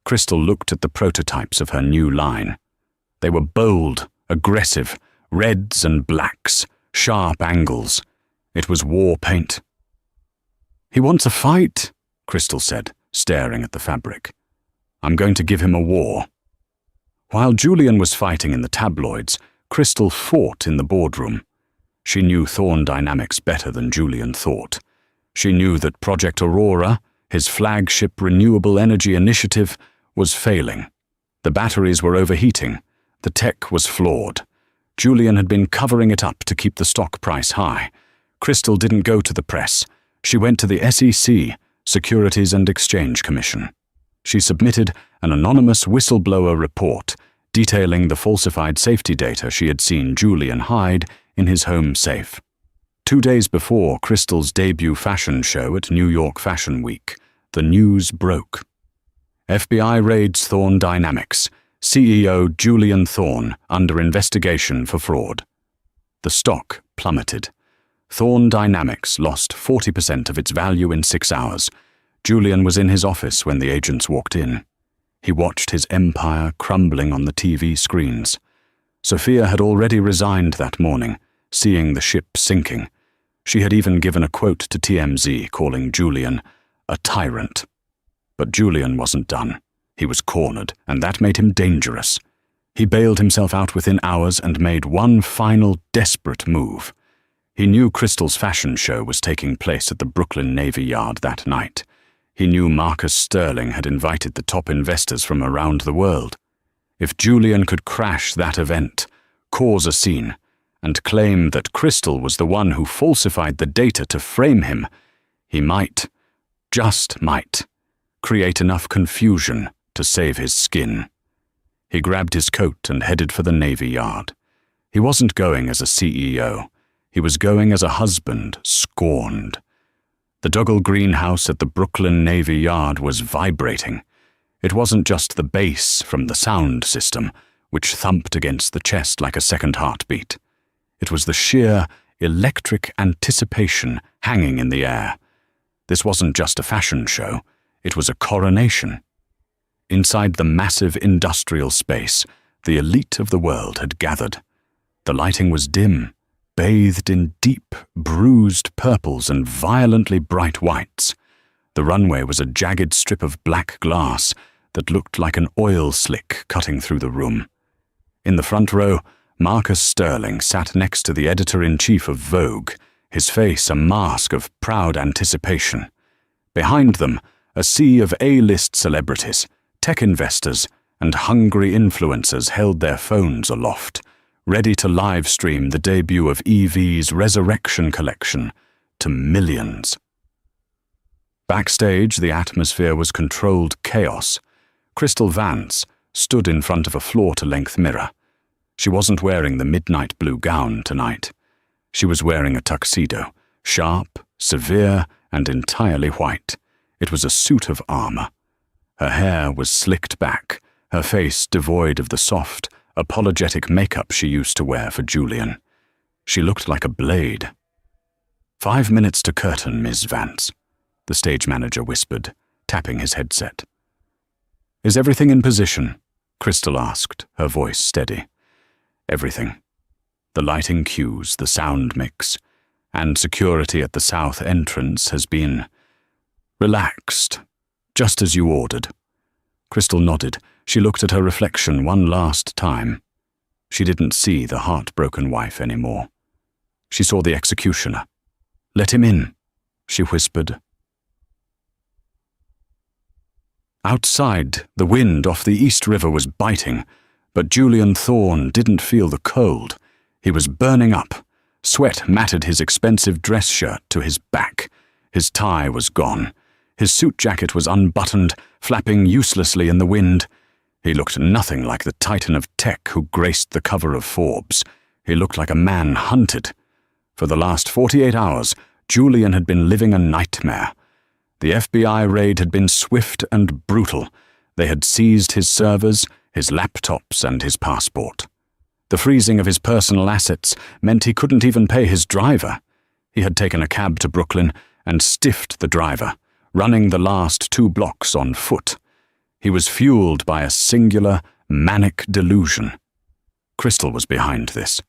Crystal looked at the prototypes of her new line. They were bold, aggressive, reds and blacks, sharp angles. It was war paint. "He wants a fight," Crystal said, staring at the fabric. "I'm going to give him a war." While Julian was fighting in the tabloids, Crystal fought in the boardroom. She knew Thorne Dynamics better than Julian thought. She knew that Project Aurora, his flagship renewable energy initiative, was failing. The batteries were overheating. The tech was flawed. Julian had been covering it up to keep the stock price high. Crystal didn't go to the press. She went to the SEC, Securities and Exchange Commission. She submitted an anonymous whistleblower report detailing the falsified safety data she had seen Julian hide in his home safe. 2 days before Crystal's debut fashion show at New York Fashion Week, the news broke. FBI raids Thorne Dynamics, CEO Julian Thorne under investigation for fraud. The stock plummeted. Thorne Dynamics lost 40% of its value in 6 hours. Julian was in his office when the agents walked in. He watched his empire crumbling on the TV screens. Sophia had already resigned that morning, seeing the ship sinking. She had even given a quote to TMZ calling Julian a tyrant. But Julian wasn't done. He was cornered, and that made him dangerous. He bailed himself out within hours and made one final desperate move. He knew Crystal's fashion show was taking place at the Brooklyn Navy Yard that night. He knew Marcus Sterling had invited the top investors from around the world. If Julian could crash that event, cause a scene, and claim that Crystal was the one who falsified the data to frame him, he might, just might, create enough confusion to save his skin. He grabbed his coat and headed for the Navy Yard. He wasn't going as a CEO. He was going as a husband, scorned. The Dougal greenhouse at the Brooklyn Navy Yard was vibrating. It wasn't just the bass from the sound system, which thumped against the chest like a second heartbeat. It was the sheer, electric anticipation hanging in the air. This wasn't just a fashion show. It was a coronation. Inside the massive industrial space, The elite of the world had gathered. The lighting was dim, bathed in deep, bruised purples and violently bright whites. The runway was a jagged strip of black glass that looked like an oil slick cutting through the room. In the front row, Marcus Sterling sat next to the editor-in-chief of Vogue, his face a mask of proud anticipation. Behind them, a sea of A-list celebrities, tech investors, and hungry influencers held their phones aloft, ready to live-stream the debut of EV's Resurrection collection to millions. Backstage, the atmosphere was controlled chaos. Crystal Vance stood in front of a floor-to-length mirror. She wasn't wearing the midnight blue gown tonight. She was wearing a tuxedo, sharp, severe, and entirely white. It was a suit of armor. Her hair was slicked back, her face devoid of the soft, apologetic makeup she used to wear for Julian. She looked like a blade. 5 minutes to curtain, Ms. Vance, the stage manager whispered, tapping his headset. Is everything in position? Crystal asked, her voice steady. Everything. The lighting cues, the sound mix, and security at the south entrance has been relaxed, just as you ordered. Crystal nodded. She looked at her reflection one last time. She didn't see the heartbroken wife anymore. She saw the executioner. Let him in, she whispered. Outside, the wind off the East River was biting, but Julian Thorne didn't feel the cold. He was burning up. Sweat matted his expensive dress shirt to his back. His tie was gone. His suit jacket was unbuttoned, flapping uselessly in the wind. He looked nothing like the titan of tech who graced the cover of Forbes. He looked like a man hunted. For the last 48 hours, Julian had been living a nightmare. The FBI raid had been swift and brutal. They had seized his servers, his laptops, and his passport. The freezing of his personal assets meant he couldn't even pay his driver. He had taken a cab to Brooklyn and stiffed the driver, running the last 2 blocks on foot. He was fueled by a singular, manic delusion. Crystal was behind this,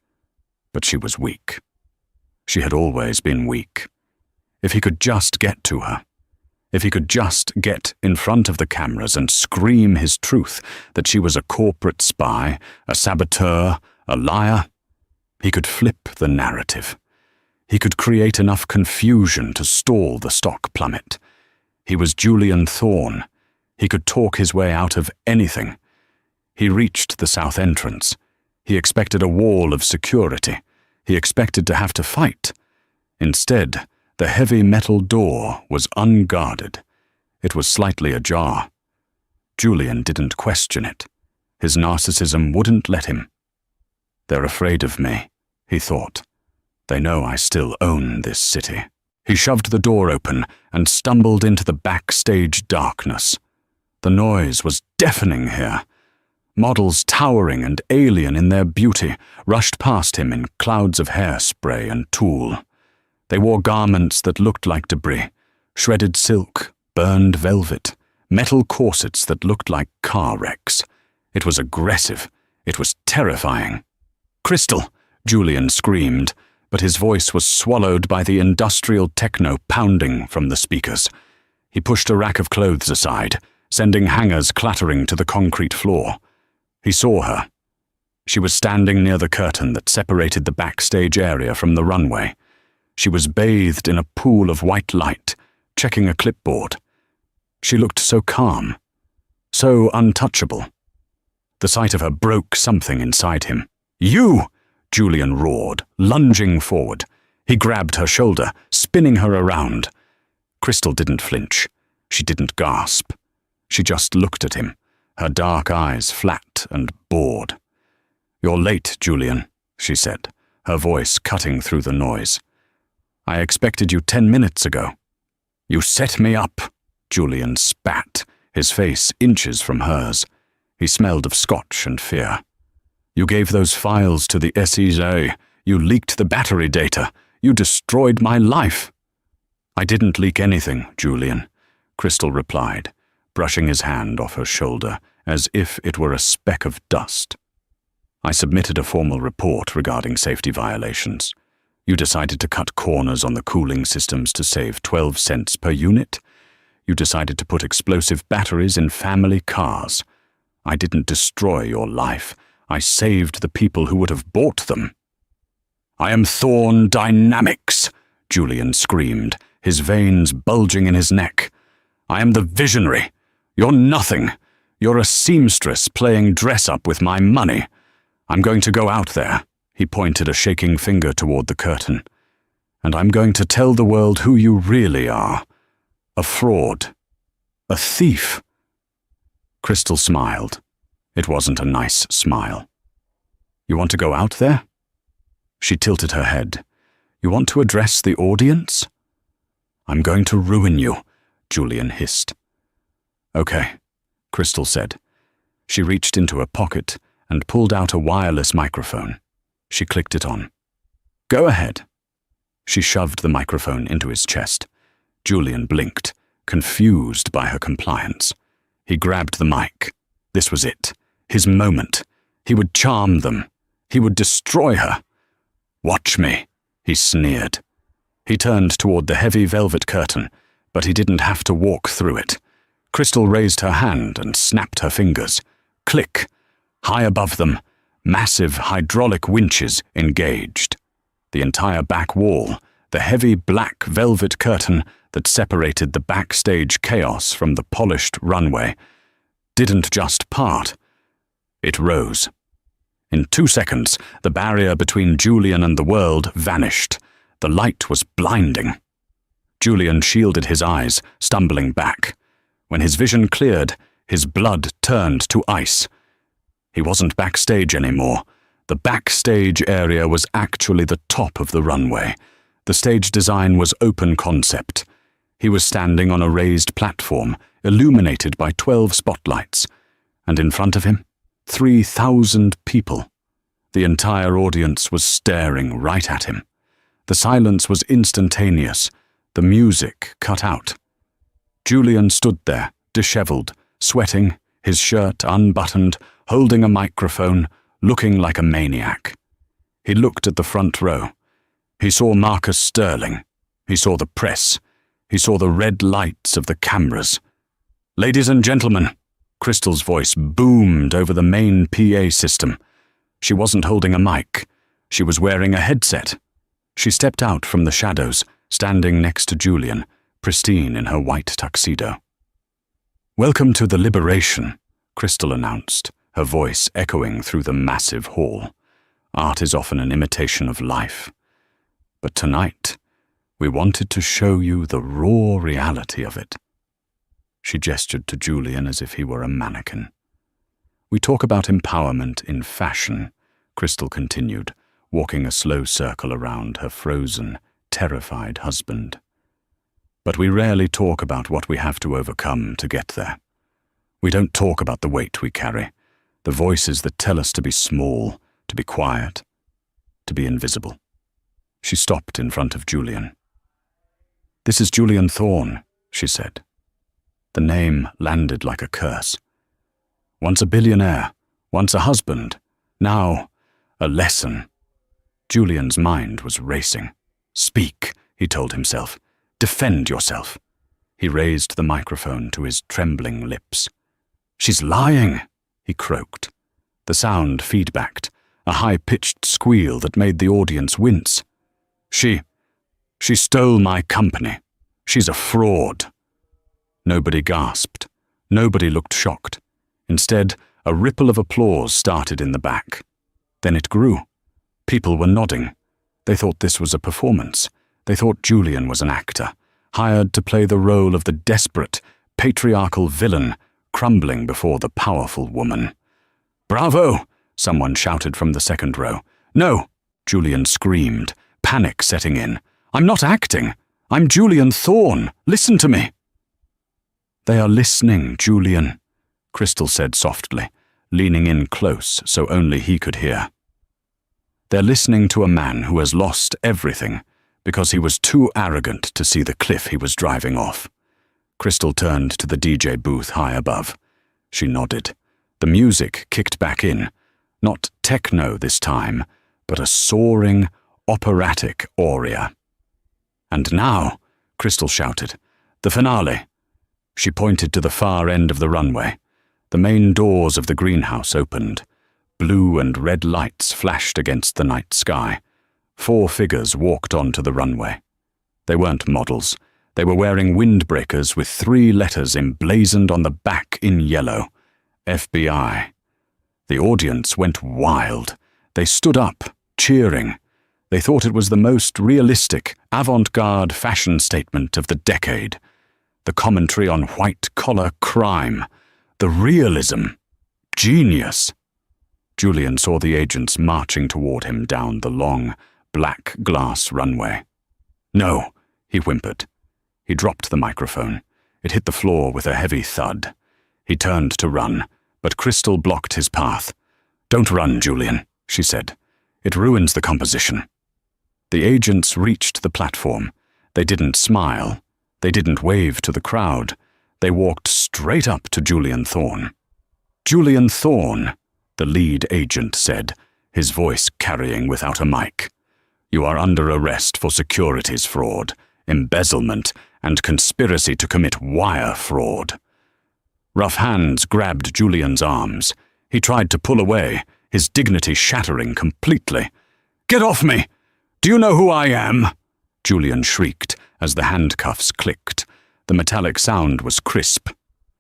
but she was weak. She had always been weak. If he could just get to her, if he could just get in front of the cameras and scream his truth that she was a corporate spy, a saboteur, a liar, he could flip the narrative. He could create enough confusion to stall the stock plummet. He was Julian Thorne. He could talk his way out of anything. He reached the south entrance. He expected a wall of security. He expected to have to fight. Instead, the heavy metal door was unguarded. It was slightly ajar. Julian didn't question it. His narcissism wouldn't let him. They're afraid of me, he thought. They know I still own this city. He shoved the door open and stumbled into the backstage darkness. The noise was deafening here. Models towering and alien in their beauty rushed past him in clouds of hairspray and tulle. They wore garments that looked like debris, shredded silk, burned velvet, metal corsets that looked like car wrecks. It was aggressive. It was terrifying. "Crystal!" Julian screamed, but his voice was swallowed by the industrial techno pounding from the speakers. He pushed a rack of clothes aside, sending hangers clattering to the concrete floor. He saw her. She was standing near the curtain that separated the backstage area from the runway. She was bathed in a pool of white light, checking a clipboard. She looked so calm, so untouchable. The sight of her broke something inside him. "You!" Julian roared, lunging forward. He grabbed her shoulder, spinning her around. Crystal didn't flinch. She didn't gasp. She just looked at him, her dark eyes flat and bored. "You're late, Julian," she said, her voice cutting through the noise. "I expected you 10 minutes ago." "You set me up," Julian spat, his face inches from hers. He smelled of scotch and fear. "You gave those files to the SEA. You leaked the battery data. You destroyed my life." "I didn't leak anything, Julian," Crystal replied, brushing his hand off her shoulder as if it were a speck of dust. I submitted a formal report regarding safety violations. You decided to cut corners on the cooling systems to save 12 cents per unit. You decided to put explosive batteries in family cars. I didn't destroy your life. I saved the people who would have bought them. I am Thorn Dynamics, Julian screamed, his veins bulging in his neck. I am the visionary. You're nothing. You're a seamstress playing dress-up with my money. I'm going to go out there. He pointed a shaking finger toward the curtain. And I'm going to tell the world who you really are. A fraud. A thief. Crystal smiled. It wasn't a nice smile. You want to go out there? She tilted her head. You want to address the audience? I'm going to ruin you, Julian hissed. Okay, Crystal said. She reached into her pocket and pulled out a wireless microphone. She clicked it on. Go ahead. She shoved the microphone into his chest. Julian blinked, confused by her compliance. He grabbed the mic. This was it. His moment. He would charm them. He would destroy her. Watch me, he sneered. He turned toward the heavy velvet curtain, but he didn't have to walk through it. Crystal raised her hand and snapped her fingers. Click. High above them, massive hydraulic winches engaged. The entire back wall, the heavy black velvet curtain that separated the backstage chaos from the polished runway, didn't just part. It rose. In 2 seconds, the barrier between Julian and the world vanished. The light was blinding. Julian shielded his eyes, stumbling back. When his vision cleared, his blood turned to ice. He wasn't backstage anymore. The backstage area was actually the top of the runway. The stage design was open concept. He was standing on a raised platform, illuminated by 12 spotlights. And in front of him, 3,000 people. The entire audience was staring right at him. The silence was instantaneous. The music cut out. Julian stood there, disheveled, sweating, his shirt unbuttoned, holding a microphone, looking like a maniac. He looked at the front row. He saw Marcus Sterling. He saw the press. He saw the red lights of the cameras. Ladies and gentlemen, Crystal's voice boomed over the main PA system. She wasn't holding a mic. She was wearing a headset. She stepped out from the shadows, standing next to Julian, pristine in her white tuxedo. Welcome to the Liberation, Crystal announced, her voice echoing through the massive hall. Art is often an imitation of life. But tonight, we wanted to show you the raw reality of it. She gestured to Julian as if he were a mannequin. We talk about empowerment in fashion, Crystal continued, walking a slow circle around her frozen, terrified husband. But we rarely talk about what we have to overcome to get there. We don't talk about the weight we carry, the voices that tell us to be small, to be quiet, to be invisible. She stopped in front of Julian. This is Julian Thorn, she said. The name landed like a curse. Once a billionaire, once a husband, now a lesson. Julian's mind was racing. Speak, he told himself. Defend yourself. He raised the microphone to his trembling lips. She's lying, he croaked. The sound feedbacked, a high-pitched squeal that made the audience wince. She stole my company. She's a fraud. Nobody gasped. Nobody looked shocked. Instead, a ripple of applause started in the back. Then it grew. People were nodding. They thought this was a performance. They thought Julian was an actor, hired to play the role of the desperate, patriarchal villain crumbling before the powerful woman. Bravo! Someone shouted from the second row. No! Julian screamed, panic setting in. I'm not acting. I'm Julian Thorn. Listen to me. They are listening, Julian, Crystal said softly, leaning in close so only he could hear. They're listening to a man who has lost everything because he was too arrogant to see the cliff he was driving off. Crystal turned to the DJ booth high above. She nodded. The music kicked back in. Not techno this time, but a soaring, operatic aria. "And now," Crystal shouted, "the finale." She pointed to the far end of the runway. The main doors of the greenhouse opened. Blue and red lights flashed against the night sky. 4 figures walked onto the runway. They weren't models. They were wearing windbreakers with 3 letters emblazoned on the back in yellow. FBI. The audience went wild. They stood up, cheering. They thought it was the most realistic, avant-garde fashion statement of the decade. The commentary on white-collar crime. The realism. Genius. Julian saw the agents marching toward him down the long, black glass runway. "No," he whimpered. He dropped the microphone. It hit the floor with a heavy thud. He turned to run, but Crystal blocked his path. "Don't run, Julian," she said. "It ruins the composition." The agents reached the platform. They didn't smile. They didn't wave to the crowd. They walked straight up to Julian Thorne. "Julian Thorne," the lead agent said, his voice carrying without a mic. "You are under arrest for securities fraud, embezzlement, and conspiracy to commit wire fraud." Rough hands grabbed Julian's arms. He tried to pull away, his dignity shattering completely. "Get off me! Do you know who I am?" Julian shrieked as the handcuffs clicked. The metallic sound was crisp.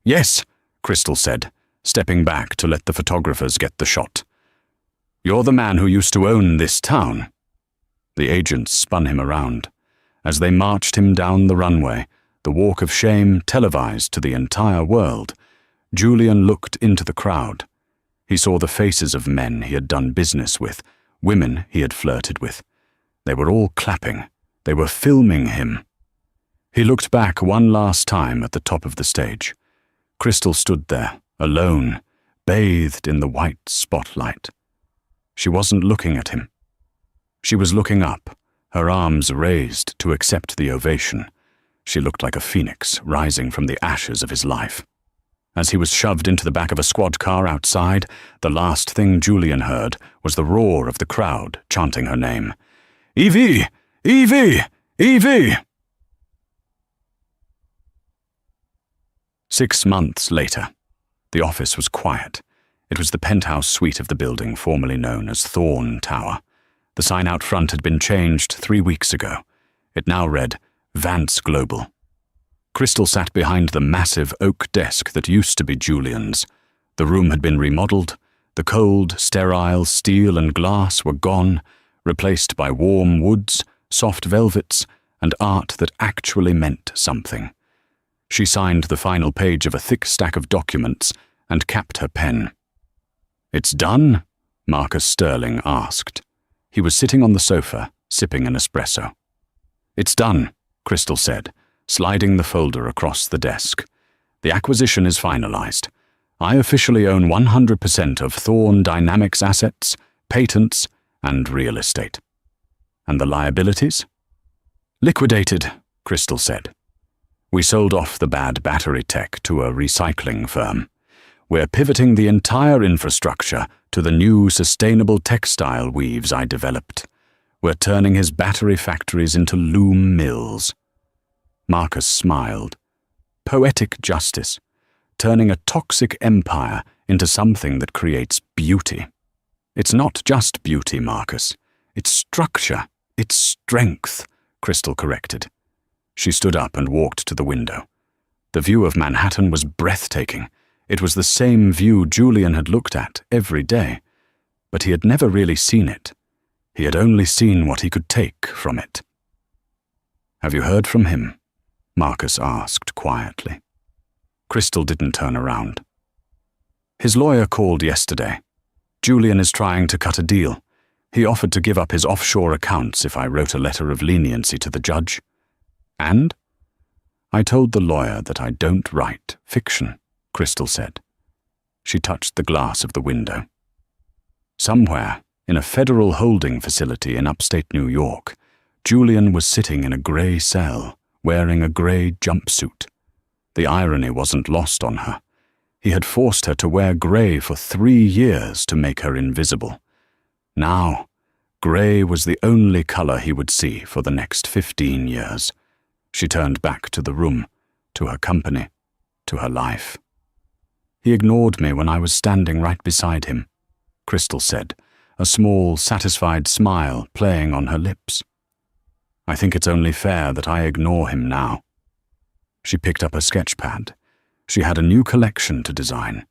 "Yes," Crystal said, stepping back to let the photographers get the shot. "You're the man who used to own this town." The agents spun him around. As they marched him down the runway, the walk of shame televised to the entire world, Julian looked into the crowd. He saw the faces of men he had done business with, women he had flirted with. They were all clapping. They were filming him. He looked back one last time at the top of the stage. Crystal stood there, alone, bathed in the white spotlight. She wasn't looking at him. She was looking up, her arms raised to accept the ovation. She looked like a phoenix rising from the ashes of his life. As he was shoved into the back of a squad car outside, the last thing Julian heard was the roar of the crowd chanting her name. "Evie! Evie! Evie!" 6 months later, the office was quiet. It was the penthouse suite of the building formerly known as Thorne Tower. The sign out front had been changed 3 weeks ago. It now read, Vance Global. Crystal sat behind the massive oak desk that used to be Julian's. The room had been remodeled. The cold, sterile steel and glass were gone, replaced by warm woods, soft velvets, and art that actually meant something. She signed the final page of a thick stack of documents and capped her pen. "It's done?" Marcus Sterling asked. He was sitting on the sofa, sipping an espresso. "It's done," Crystal said, sliding the folder across the desk. "The acquisition is finalized. I officially own 100% of Thorne Dynamics assets, patents, and real estate." "And the liabilities?" "Liquidated," Crystal said. "We sold off the bad battery tech to a recycling firm. We're pivoting the entire infrastructure to the new sustainable textile weaves I developed. We're turning his battery factories into loom mills." Marcus smiled. Poetic justice, turning a toxic empire into something that creates beauty. "It's not just beauty, Marcus. It's structure. It's strength," Crystal corrected. She stood up and walked to the window. The view of Manhattan was breathtaking. It was the same view Julian had looked at every day, but he had never really seen it. He had only seen what he could take from it. "Have you heard from him?" Marcus asked quietly. Crystal didn't turn around. "His lawyer called yesterday. Julian is trying to cut a deal. He offered to give up his offshore accounts if I wrote a letter of leniency to the judge. And? I told the lawyer that I don't write fiction," Crystal said. She touched the glass of the window. Somewhere, in a federal holding facility in upstate New York, Julian was sitting in a grey cell, wearing a grey jumpsuit. The irony wasn't lost on her. He had forced her to wear grey for 3 years to make her invisible. Now, grey was the only colour he would see for the next 15 years. She turned back to the room, to her company, to her life. "He ignored me when I was standing right beside him," Crystal said, a small, satisfied smile playing on her lips. "I think it's only fair that I ignore him now." She picked up a sketch pad. She had a new collection to design.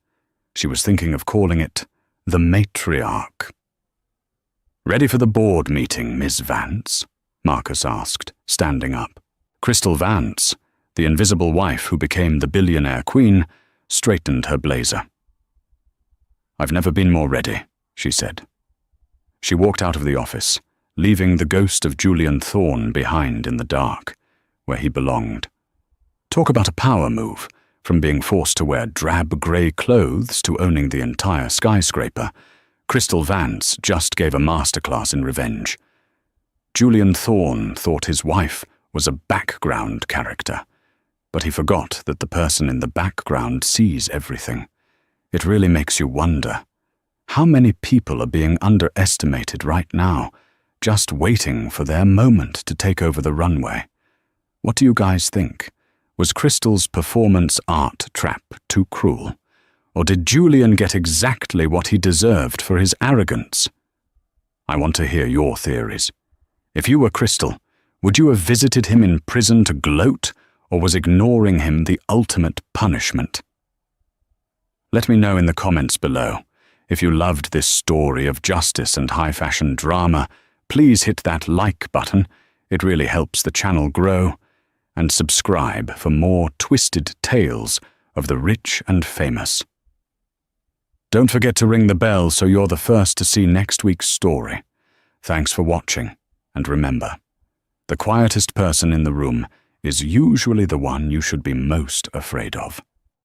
She was thinking of calling it The Matriarch. "Ready for the board meeting, Miss Vance?" Marcus asked, standing up. Crystal Vance, the invisible wife who became the billionaire queen, straightened her blazer. "I've never been more ready," she said. She walked out of the office, leaving the ghost of Julian Thorne behind in the dark, where he belonged. Talk about a power move, from being forced to wear drab grey clothes to owning the entire skyscraper. Crystal Vance just gave a masterclass in revenge. Julian Thorne thought his wife was a background character, but he forgot that the person in the background sees everything. It really makes you wonder, how many people are being underestimated right now, just waiting for their moment to take over the runway? What do you guys think? Was Crystal's performance art trap too cruel? Or did Julian get exactly what he deserved for his arrogance? I want to hear your theories. If you were Crystal, would you have visited him in prison to gloat, or was ignoring him the ultimate punishment? Let me know in the comments below. If you loved this story of justice and high-fashion drama, please hit that like button. It really helps the channel grow. And subscribe for more twisted tales of the rich and famous. Don't forget to ring the bell so you're the first to see next week's story. Thanks for watching, and remember, the quietest person in the room is usually the one you should be most afraid of.